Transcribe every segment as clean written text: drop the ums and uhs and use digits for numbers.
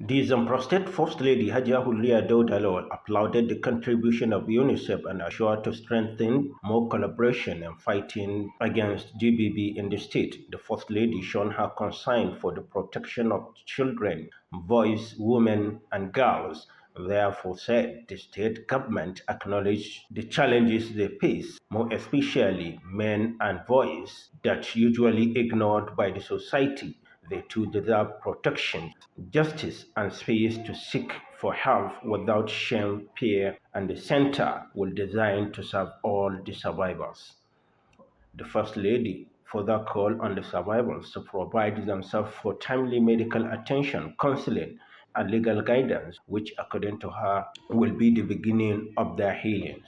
The Zamfara State First Lady Hajiya Hurriya Dauda Lawal applauded the contribution of UNICEF and assured to strengthen more collaboration in fighting against GBV in the state. The First Lady shown her concern for the protection of children, boys, women, and girls. Therefore said the state government acknowledged the challenges they face, more especially men and boys, that usually ignored by the society. They too deserve protection, justice, and space to seek for help without shame, fear, and the center will design to serve all the survivors. The First Lady further called on the survivors to provide themselves for timely medical attention, counseling, and legal guidance, which, according to her, will be the beginning of their healing.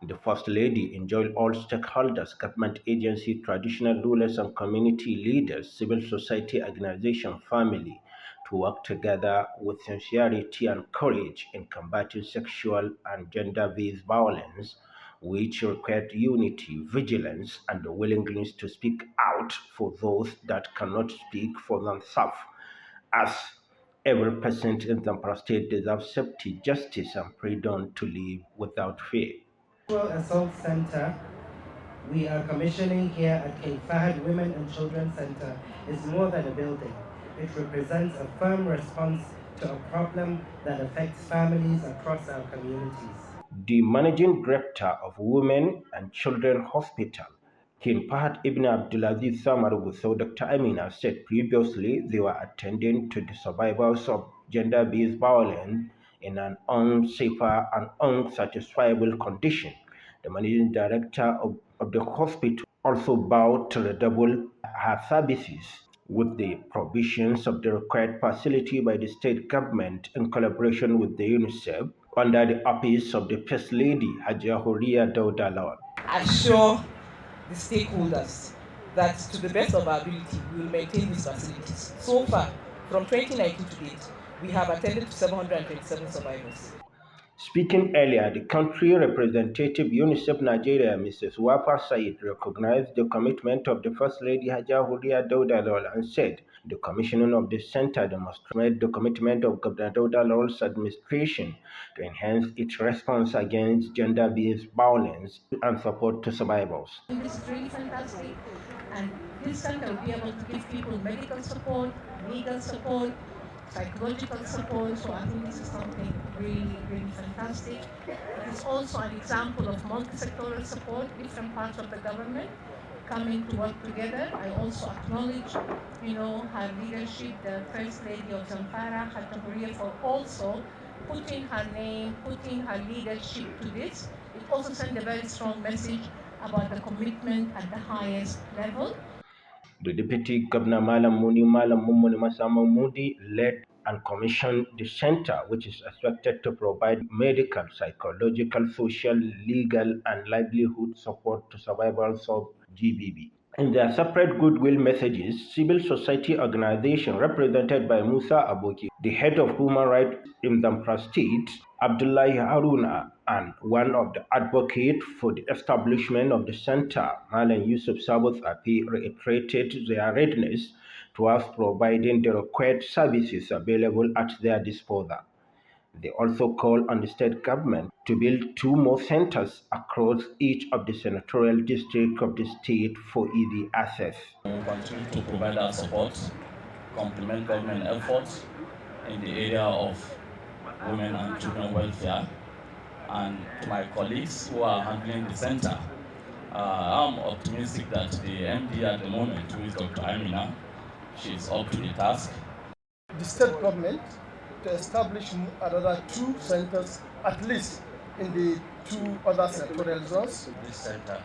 The First Lady enjoined all stakeholders, government agencies, traditional rulers and community leaders, civil society organizations, family, to work together with sincerity and courage in combating sexual and gender-based violence, which required unity, vigilance, and the willingness to speak out for those that cannot speak for themselves, as every person in Zamfara State deserves safety, justice, and freedom to live without fear. Sexual Assault Center we are commissioning here at King Fahd Women and Children Center is more than a building. It represents a firm response to a problem that affects families across our communities. The managing director of Women and Children Hospital, King Fahd Ibn Abdulaziz Samar Gusau, Dr. Amina, said previously they were attending to the survivors of gender-based violence in an unsafer and unsatisfiable condition. The managing director of the hospital also vowed to redouble her services with the provisions of the required facility by the state government in collaboration with the UNICEF under the office of the First Lady Hajiya Hurriya Dauda Lawal. Assure the stakeholders that to the best of our ability we will maintain these facilities. So far, from 2019 to date, we have attended to 727 survivors. Speaking earlier, the country representative UNICEF Nigeria, Mrs. Wafa Said, recognized the commitment of the First Lady Hajiya Hurriya Dauda Lawal and said the commissioning of the center demonstrates the commitment of Gov't Dauda Lawal's administration to enhance its response against gender-based violence and support to survivors. This is really fantastic, and this center will be able to give people medical support, legal support, psychological support. So I think this is something really, really fantastic. It is also an example of multi-sectoral support, different parts of the government coming to work together. I also acknowledge, her leadership, the First Lady of Zamfara, Hajiya, for also putting her name, putting her leadership to this. It also sends a very strong message about the commitment at the highest level. The Deputy Governor Malam Mummuni Masama Mudi led and commissioned the center, which is expected to provide medical, psychological, social, legal, and livelihood support to survivors of GBV. In their separate goodwill messages, civil society organizations represented by Musa Aboki, the head of human rights in Zamfara State, Abdullahi Haruna, and one of the advocates for the establishment of the center, Malam Yusuf Sabut Api, reiterated their readiness towards providing the required services available at their disposal. They also called on the state government to build 2 more centers across each of the senatorial districts of the state for easy access. We will continue to provide our support, complement government efforts in the area of women and children welfare. And to my colleagues who are handling the center, I'm optimistic that the MD at the moment, who is Dr. Amina, she is up to the task. The state government to establish another 2 centers, at least in the 2 other senatorial zones. This center,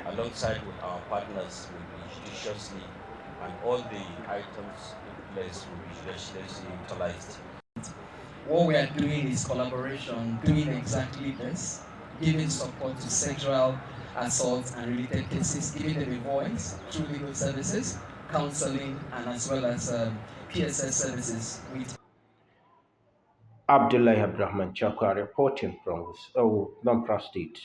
alongside with our partners, will be judiciously, and all the items in place will be judiciously utilized. What we are doing is collaboration, doing exactly this, giving support to sexual assault and related cases, giving them a voice through legal services, counseling, and as well as PSS services. Abdullahi Abdurrahman Chakwa reporting from Zamfara State.